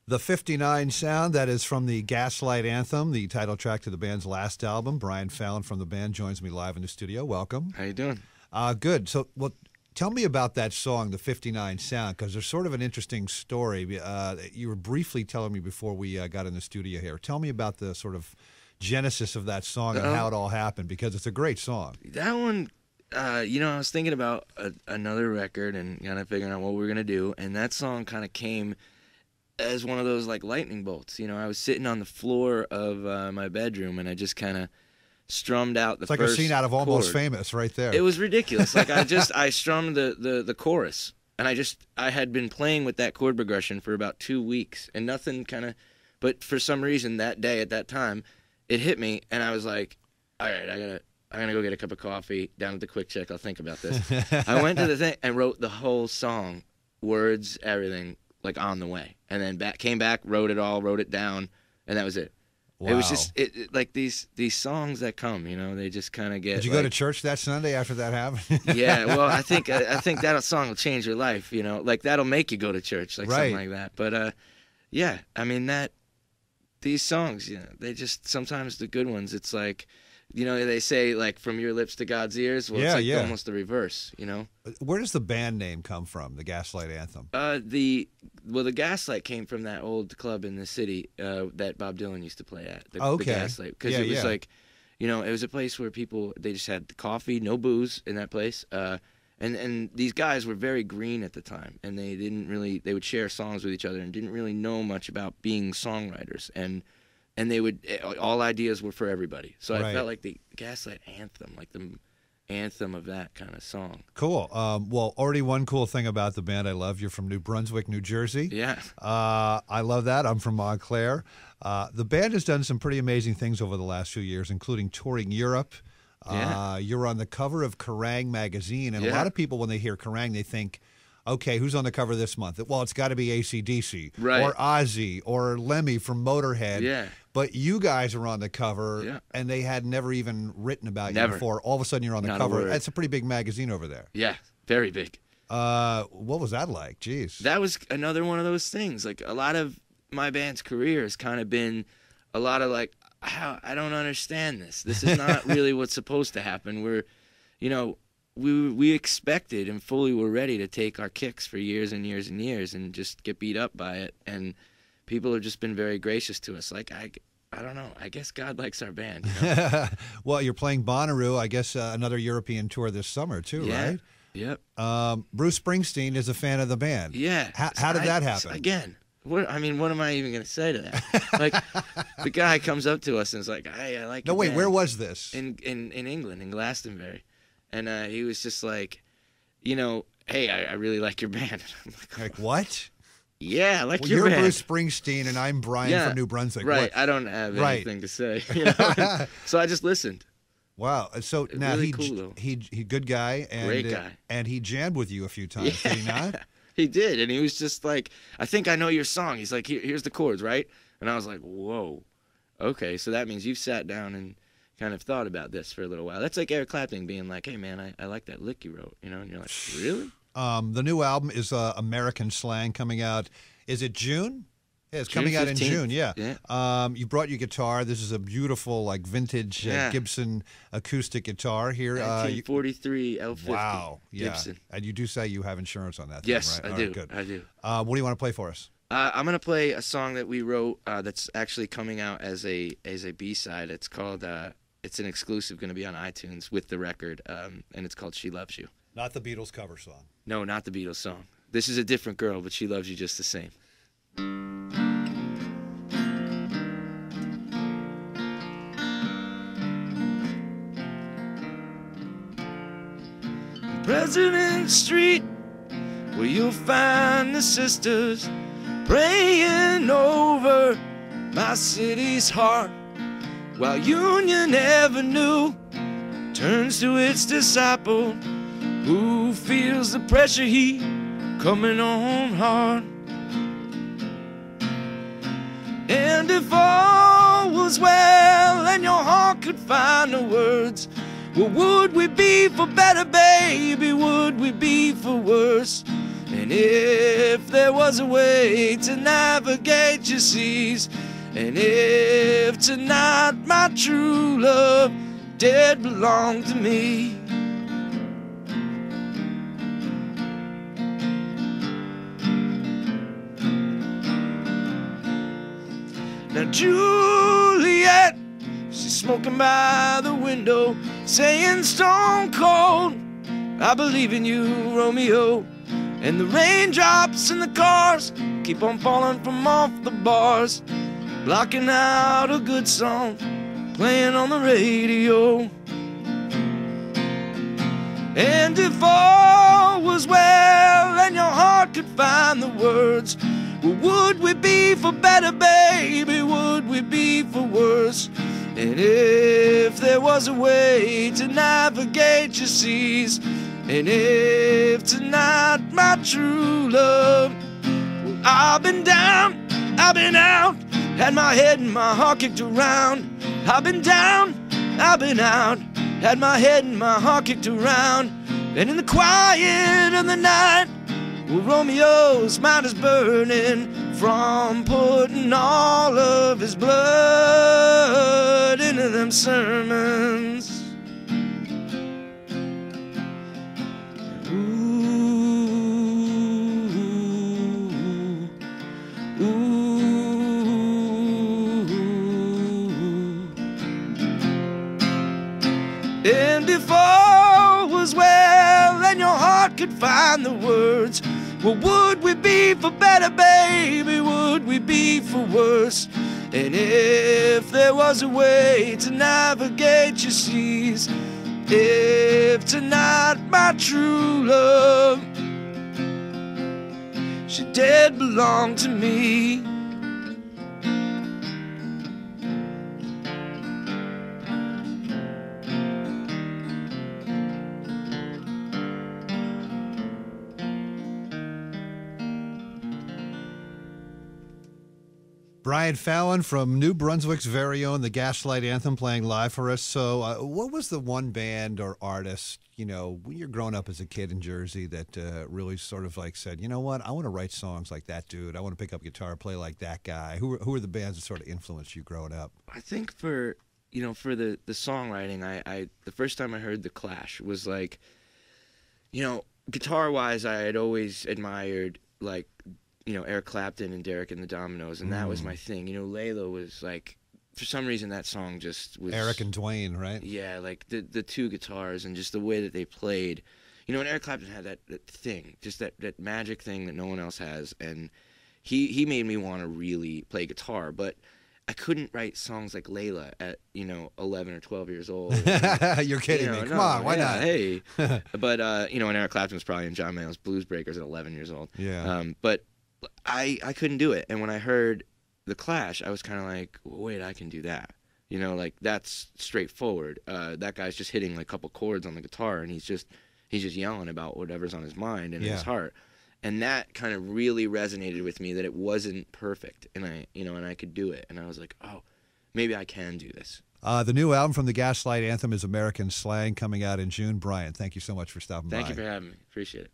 The 59 sound, that is from the Gaslight Anthem, the title track to the band's last album. Brian Fallon from the band joins me live in the studio. Welcome. How you doing? Good. So, well, tell me about that song, the 59 sound, because there's sort of an interesting story. You were briefly telling me before we got in the studio here. Tell me about the sort of genesis of that song and how it all happened, because it's a great song. That one, I was thinking about another record and kind of figuring out what we were going to do, and that song kind of came as one of those like lightning bolts. I was sitting on the floor of my bedroom and I just kind of strummed out the first first It's like a scene out of Almost chord. Famous right there. It was ridiculous. Like I strummed the chorus, and I had been playing with that chord progression for about 2 weeks and nothing but for some reason that day at that time it hit me and I was like, all right, I'm gonna go get a cup of coffee down at the Quick Check. I'll think about this. I went to the thing and wrote the whole song, words, everything, like on the way, and then came back, wrote it down, and that was it. Wow. It was just like these songs that come, they just kind of get. Did you go to church that Sunday after that happened? Yeah, well, I think that song will change your life, like that'll make you go to church, like right. something like that. But yeah, I mean these songs, they just sometimes the good ones. It's like, they say like from your lips to God's ears. Well, it's like almost the reverse, Where does the band name come from, the Gaslight Anthem? The Gaslight came from that old club in the city that Bob Dylan used to play at. The Gaslight, because it was like, it was a place where they just had coffee, no booze in that place. And these guys were very green at the time, and they would share songs with each other and didn't really know much about being songwriters, and all ideas were for everybody. So I felt like the Gaslight Anthem, like the anthem of that kind of song. Cool. Well, already one cool thing about the band I love, you're from New Brunswick, New Jersey. Yeah. I love that. I'm from Montclair. The band has done some pretty amazing things over the last few years, including touring Europe. You're on the cover of Kerrang! Magazine, and a lot of people, when they hear Kerrang!, they think, okay, who's on the cover this month? Well, it's got to be AC/DC, or Ozzy, or Lemmy from Motorhead. Yeah. But you guys are on the cover, and they had never even written about you before. All of a sudden, you're on the cover. That's a pretty big magazine over there. Yeah, very big. What was that like? Jeez. That was another one of those things. Like, a lot of my band's career has kind of been a lot of like, I don't understand this. This is not really what's supposed to happen. We expected and fully were ready to take our kicks for years and years and years and just get beat up by it. And people have just been very gracious to us. Like, I don't know. I guess God likes our band. Well, you're playing Bonnaroo, I guess, another European tour this summer too, right? Yep. Bruce Springsteen is a fan of the band. Yeah. How did that happen? Again, what am I even going to say to that? Like, the guy comes up to us and is like, "Hey, I like." No, wait. Where was this? In England, in Glastonbury, and he was just like, "Hey, I really like your band." I'm like what? Yeah, I like your band. You're Bruce Springsteen, and I'm Brian from New Brunswick. Right. What? I don't have anything to say. So I just listened. Wow. So now really cool, he good guy, and great guy, and he jammed with you a few times. Did he not? He did, and he was just like, I think I know your song. He's like, here's the chords, right? And I was like, whoa, okay, so that means you've sat down and kind of thought about this for a little while. That's like Eric Clapton being like, hey, man, I like that lick you wrote, and you're like, really? The new album is American Slang, coming out. Is it June? Yeah, it's coming out in June. Yeah. You brought your guitar. This is a beautiful, like, vintage Gibson acoustic guitar here. 1943 L50. Wow. Gibson. Yeah. And you do say you have insurance on that. Yes, thing, right? I do. Right, good. I do. What do you want to play for us? I'm gonna play a song that we wrote that's actually coming out as a B-side. It's called. It's an exclusive, going to be on iTunes with the record, and it's called "She Loves You." Not the Beatles cover song. No, not the Beatles song. This is a different girl, but she loves you just the same. President Street, where you'll find the sisters praying over my city's heart, while Union Avenue turns to its disciple who feels the pressure heat coming on hard. And if all was well and your heart could find the words, well, would we be for better, baby? Would we be for worse? And if if there was a way to navigate your seas, and if tonight my true love did belong to me. Now Juliet, she's smoking by the window, saying stone cold, I believe in you, Romeo. And the raindrops in the cars keep on falling from off the bars, blocking out a good song playing on the radio. And if all was well and your heart could find the words, well, would we be for better, baby? Would we be for worse? And if there was a way to navigate your seas, and if tonight my true love, well, I've been down, I've been out, had my head and my heart kicked around. I've been down, I've been out, had my head and my heart kicked around. And in the quiet of the night, well, Romeo's mind is burning from putting all of his blood into them sermons. And if all was well and your heart could find the words, well, would we be for better, baby? Would we be for worse? And if there was a way to navigate your seas, if tonight my true love, she did belong to me. Brian Fallon from New Brunswick's very own, the Gaslight Anthem, playing live for us. So what was the one band or artist, you know, when you're growing up as a kid in Jersey that really sort of like said, you know what, I want to write songs like that dude. I want to pick up guitar, play like that guy. Who are the bands that sort of influenced you growing up? I think for the songwriting, I the first time I heard The Clash was like, you know, guitar-wise, I had always admired, like, you know, Eric Clapton and Derek and the Dominoes, and that was my thing. You know, Layla was like, for some reason that song just was... Eric and Dwayne, right? Yeah, like the two guitars and just the way that they played. You know, and Eric Clapton had that thing, just that magic thing that no one else has, and he made me want to really play guitar, but I couldn't write songs like Layla at, you know, 11 or 12 years old. You're kidding me. Come on, why not? Hey. But, you know, and Eric Clapton was probably in John Mayall's Blues Breakers at 11 years old. Yeah. But I couldn't do it. And when I heard The Clash, I was kind of like, well, wait, I can do that. You know, like, that's straightforward. That guy's just hitting like a couple chords on the guitar, and he's just yelling about whatever's on his mind and in his heart. And that kind of really resonated with me, that it wasn't perfect, and I could do it. And I was like, oh, maybe I can do this. The new album from the Gaslight Anthem is American Slang, coming out in June. Brian, thank you so much for stopping by. Thank you for having me. Appreciate it.